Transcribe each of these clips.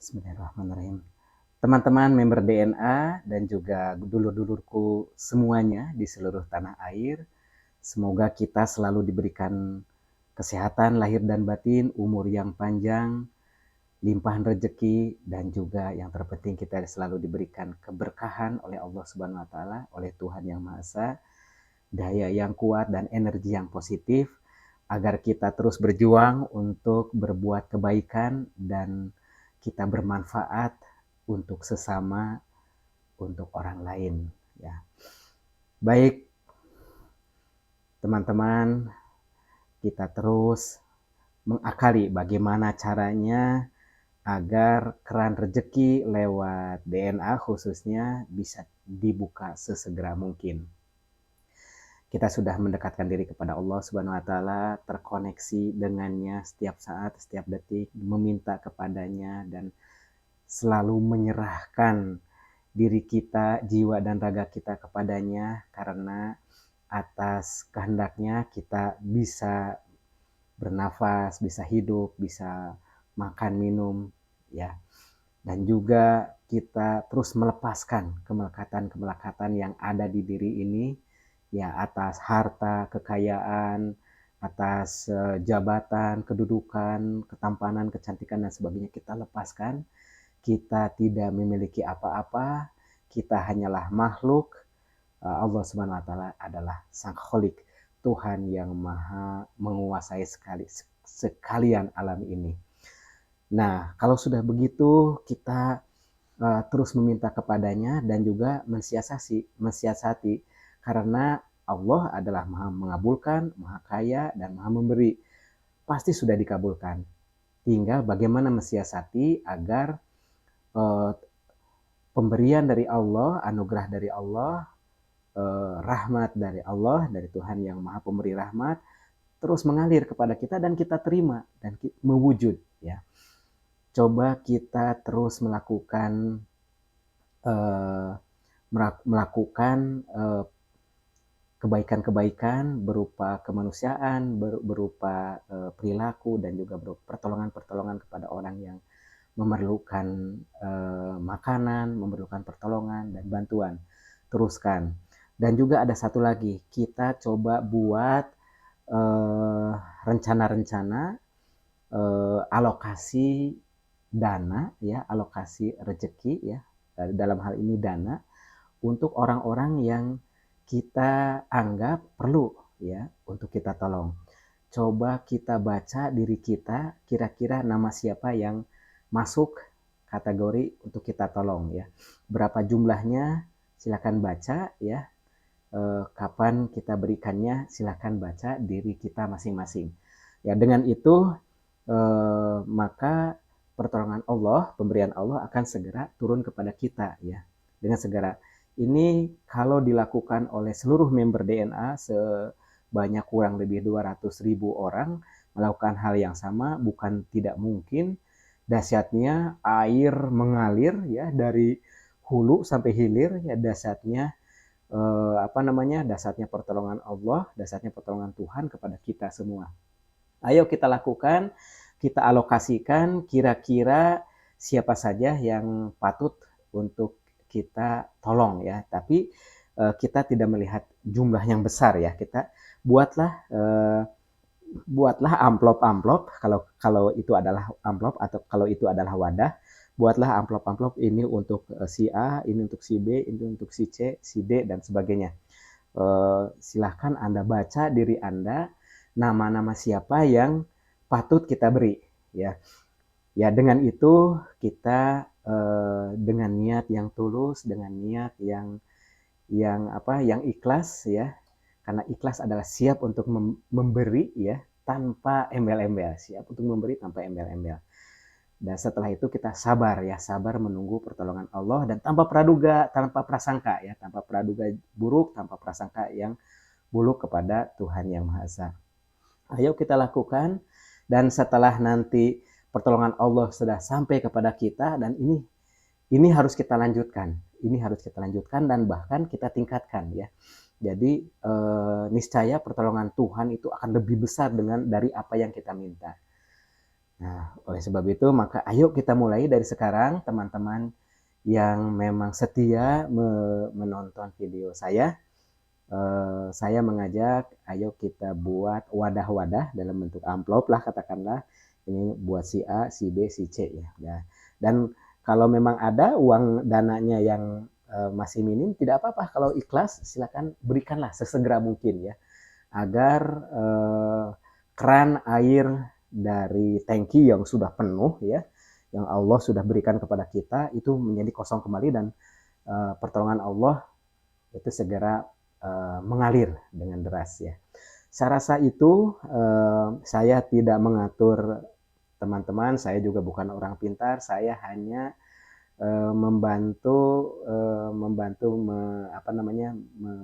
Bismillahirrahmanirrahim. Teman-teman member DNA dan juga dulur-dulurku semuanya di seluruh tanah air, semoga kita selalu diberikan kesehatan lahir dan batin, umur yang panjang, limpahan rezeki, dan juga yang terpenting kita selalu diberikan keberkahan oleh Allah Subhanahu wa taala, oleh Tuhan Yang Maha Esa, daya yang kuat dan energi yang positif agar kita terus berjuang untuk berbuat kebaikan dan kita bermanfaat untuk sesama, untuk orang lain ya. Baik teman-teman, kita terus mengakali bagaimana caranya agar keran rezeki lewat DNA khususnya bisa dibuka sesegera mungkin. Kita sudah mendekatkan diri kepada Allah Subhanahu wa taala, terkoneksi dengannya setiap saat, setiap detik, meminta kepadanya dan selalu menyerahkan diri kita, jiwa dan raga kita kepadanya, karena atas kehendaknya kita bisa bernafas, bisa hidup, bisa makan, minum, ya. Dan juga kita terus melepaskan kemelekatan-kemelekatan yang ada di diri ini, ya, atas harta, kekayaan, atas jabatan, kedudukan, ketampanan, kecantikan dan sebagainya kita lepaskan. Kita tidak memiliki apa-apa, kita hanyalah makhluk. Allah Subhanahu wa taala adalah Sang Kholik, Tuhan yang maha menguasai sekalian alam ini. Nah, kalau sudah begitu kita terus meminta kepadanya dan juga mensiasati karena Allah adalah maha mengabulkan, maha kaya dan maha memberi. Pasti sudah dikabulkan. Tinggal bagaimana mensiasati agar pemberian dari Allah, anugerah dari Allah, rahmat dari Allah, dari Tuhan yang maha pemberi rahmat, terus mengalir kepada kita dan kita terima dan mewujud ya. Coba kita terus melakukan kebaikan-kebaikan berupa kemanusiaan, berupa perilaku dan juga berupa pertolongan-pertolongan kepada orang yang memerlukan makanan, memerlukan pertolongan dan bantuan. Teruskan. Dan juga ada satu lagi, kita coba buat rencana-rencana alokasi dana ya, alokasi rezeki ya, dalam hal ini dana untuk orang-orang yang kita anggap perlu ya untuk kita tolong. Coba kita baca diri kita, kira-kira nama siapa yang masuk kategori untuk kita tolong ya. Berapa jumlahnya silakan baca ya. Kapan kita berikannya silakan baca diri kita masing-masing. Ya, dengan itu maka pertolongan Allah, pemberian Allah akan segera turun kepada kita ya. Dengan segera. Ini kalau dilakukan oleh seluruh member DNA sebanyak kurang lebih 200.000 orang melakukan hal yang sama, bukan tidak mungkin. Dahsyatnya air mengalir ya dari hulu sampai hilir ya, dahsyatnya dahsyatnya pertolongan Allah, dahsyatnya pertolongan Tuhan kepada kita semua. Ayo kita lakukan, kita alokasikan kira-kira siapa saja yang patut untuk kita tolong ya. Tapi kita tidak melihat jumlah yang besar ya. Kita buatlah amplop-amplop, kalau itu adalah amplop atau kalau itu adalah wadah, buatlah amplop-amplop ini untuk si A, ini untuk si B, ini untuk si C, si D dan sebagainya. Silahkan Anda baca diri Anda, nama-nama siapa yang patut kita beri ya. Ya, dengan itu kita dengan niat yang tulus, dengan niat yang ikhlas ya. Karena ikhlas adalah siap untuk memberi ya, tanpa embel-embel, siap untuk memberi tanpa embel-embel. Dan setelah itu kita sabar ya, sabar menunggu pertolongan Allah dan tanpa praduga, tanpa prasangka ya, tanpa praduga buruk, tanpa prasangka yang buruk kepada Tuhan Yang Maha Esa. Ayo kita lakukan, dan setelah nanti pertolongan Allah sudah sampai kepada kita, dan ini harus kita lanjutkan. Ini harus kita lanjutkan dan bahkan kita tingkatkan ya. Jadi niscaya pertolongan Tuhan itu akan lebih besar dari apa yang kita minta. Nah, oleh sebab itu maka ayo kita mulai dari sekarang teman-teman yang memang setia menonton video saya mengajak ayo kita buat wadah-wadah dalam bentuk amplop lah katakanlah, ini buat si A, si B, si C ya. Dan kalau memang ada uang dananya yang masih minim tidak apa-apa, kalau ikhlas silakan berikanlah sesegera mungkin ya, agar keran air dari tangki yang sudah penuh ya, yang Allah sudah berikan kepada kita itu menjadi kosong kembali, dan pertolongan Allah itu segera mengalir dengan deras ya. Saya rasa itu saya tidak mengatur teman-teman, saya juga bukan orang pintar, saya hanya membantu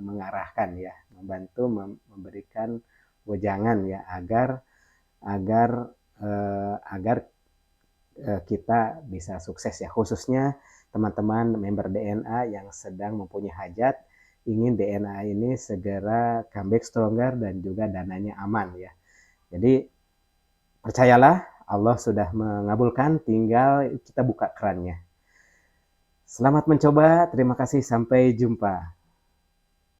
mengarahkan ya, membantu memberikan wejangan ya, agar agar agar kita bisa sukses ya, khususnya teman-teman member DNA yang sedang mempunyai hajat ingin DNA ini segera comeback stronger dan juga dananya aman ya. Jadi percayalah Allah sudah mengabulkan, tinggal kita buka kerannya. Selamat mencoba, terima kasih, sampai jumpa.